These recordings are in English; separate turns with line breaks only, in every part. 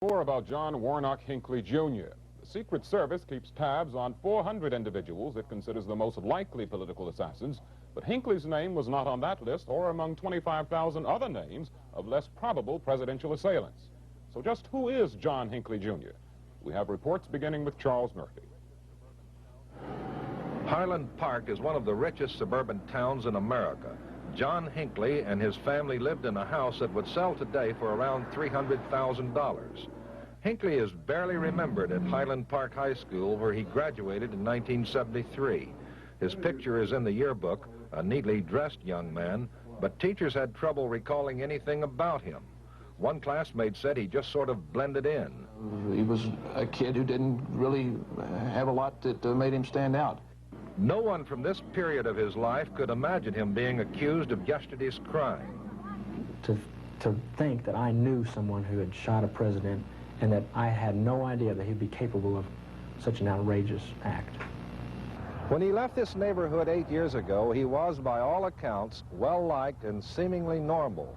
More about John Warnock Hinkley, Jr. The Secret Service keeps tabs on 400 individuals it considers the most likely political assassins, but Hinkley's name was not on that list or among 25,000 other names of less probable presidential assailants. So just who is John Hinkley, Jr.? We have reports beginning with Charles Murphy.
Highland Park is one of the richest suburban towns in America. John Hinkley and his family lived in a house that would sell today for around $300,000. Hinkley is barely remembered at Highland Park High School, where he graduated in 1973. His picture is in the yearbook, a neatly dressed young man, but teachers had trouble recalling anything about him. One classmate said he just sort of blended in.
He was a kid who didn't really have a lot that made him stand out.
No one from this period of his life could imagine him being accused of yesterday's crime.
To think that I knew someone who had shot a president and that I had no idea that he'd be capable of such an outrageous act.
When he left this neighborhood 8 years ago, he was, by all accounts, well-liked and seemingly normal.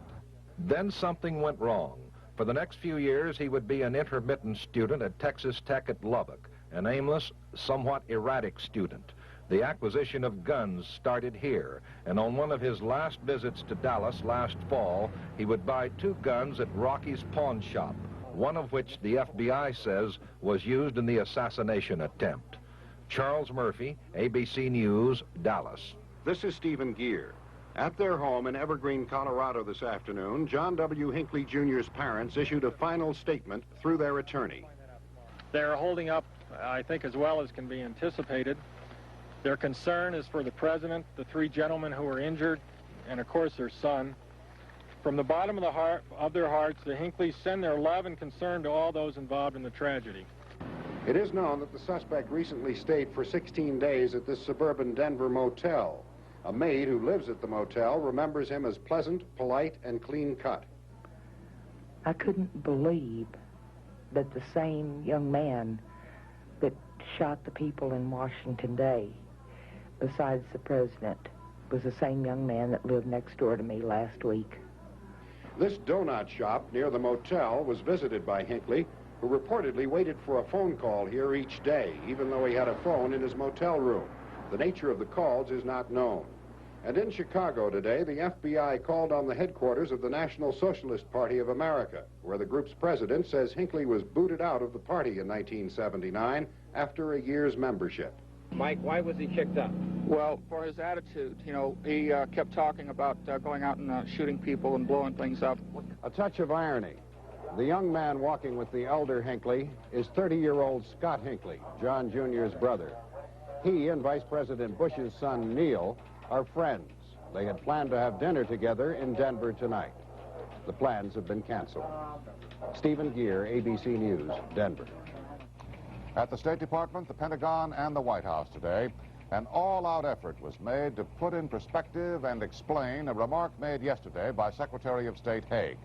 Then something went wrong. For the next few years, he would be an intermittent student at Texas Tech at Lubbock, an aimless, somewhat erratic student. The acquisition of guns started here, and on one of his last visits to Dallas last fall, he would buy 2 guns at Rocky's pawn shop, one of which the FBI says was used in the assassination attempt. Charles Murphy, ABC News, Dallas.
This is Stephen Gear. At their home in Evergreen, Colorado this afternoon, John W. Hinkley Jr.'s parents issued a final statement through their attorney.
They're holding up, I think, as well as can be anticipated. Their concern is for the president, the 3 gentlemen who were injured, and of course their son. From the bottom of their hearts, the Hinkleys send their love and concern to all those involved in the tragedy.
It is known that the suspect recently stayed for 16 days at this suburban Denver motel. A maid who lives at the motel remembers him as pleasant, polite, and clean-cut.
I couldn't believe that the same young man that shot the people in Washington Day, besides the president, was the same young man that lived next door to me last week.
This donut shop near the motel was visited by Hinkley, who reportedly waited for a phone call here each day, even though he had a phone in his motel room. The nature of the calls is not known. And in Chicago today, the FBI called on the headquarters of the National Socialist Party of America, where the group's president says Hinkley was booted out of the party in 1979 after a year's membership.
Mike, why was he kicked out?
Well, for his attitude. You know, he kept talking about going out and shooting people and blowing things up.
A touch of irony. The young man walking with the elder Hinkley is 30-year-old Scott Hinkley, John Jr.'s brother. He and Vice President Bush's son, Neil, are friends. They had planned to have dinner together in Denver tonight. The plans have been canceled. Stephen Gear, ABC News, Denver.
At the State Department, the Pentagon, and the White House today, an all-out effort was made to put in perspective and explain a remark made yesterday by Secretary of State Haig.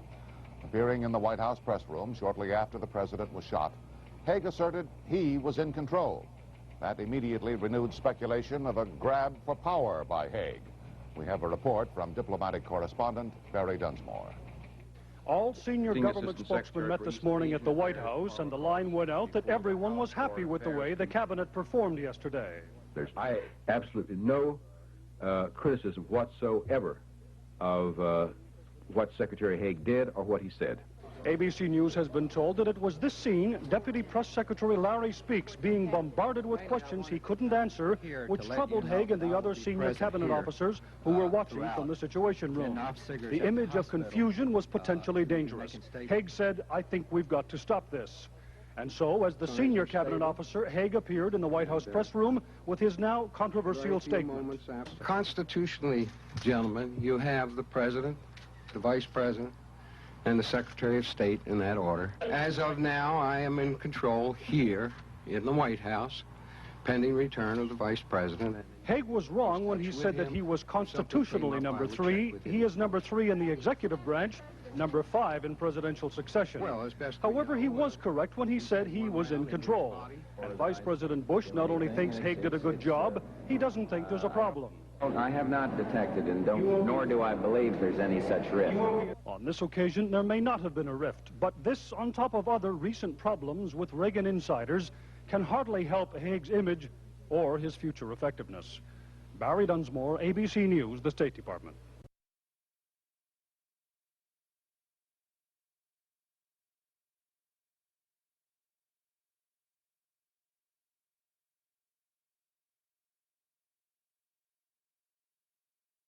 Appearing in the White House press room shortly after the president was shot, Haig asserted he was in control. That immediately renewed speculation of a grab for power by Haig. We have a report from diplomatic correspondent Barry Dunsmore.
All senior government spokesmen met this morning at the White House, and the line went out that everyone was happy with the way the cabinet performed yesterday.
There's absolutely no criticism whatsoever of what Secretary Haig did or what he said.
ABC News has been told that it was this scene, Deputy Press Secretary Larry Speaks being bombarded with questions he couldn't answer, which troubled Haig and the other senior cabinet officers who were watching from the Situation Room. The image of confusion was potentially dangerous. Haig said, "I think we've got to stop this." And so, as the senior cabinet officer, Haig appeared in the White House press room with his now controversial statement.
Constitutionally, gentlemen, you have the president, the vice president, and the Secretary of State in that order. As of now, I am in control here in the White House, pending return of the Vice President.
Haig was wrong when he said that he was constitutionally number 3. He is number 3 in the executive branch, number 5 in presidential succession.
Well, as best
However, he was correct when he said he was in control. And Vice President Bush not only thinks Haig did a good job, he doesn't think there's a problem.
I have not detected and nor do I believe there's any such rift.
On this occasion, there may not have been a rift, but this, on top of other recent problems with Reagan insiders, can hardly help Haig's image or his future effectiveness. Barry Dunsmore, ABC News, the State Department.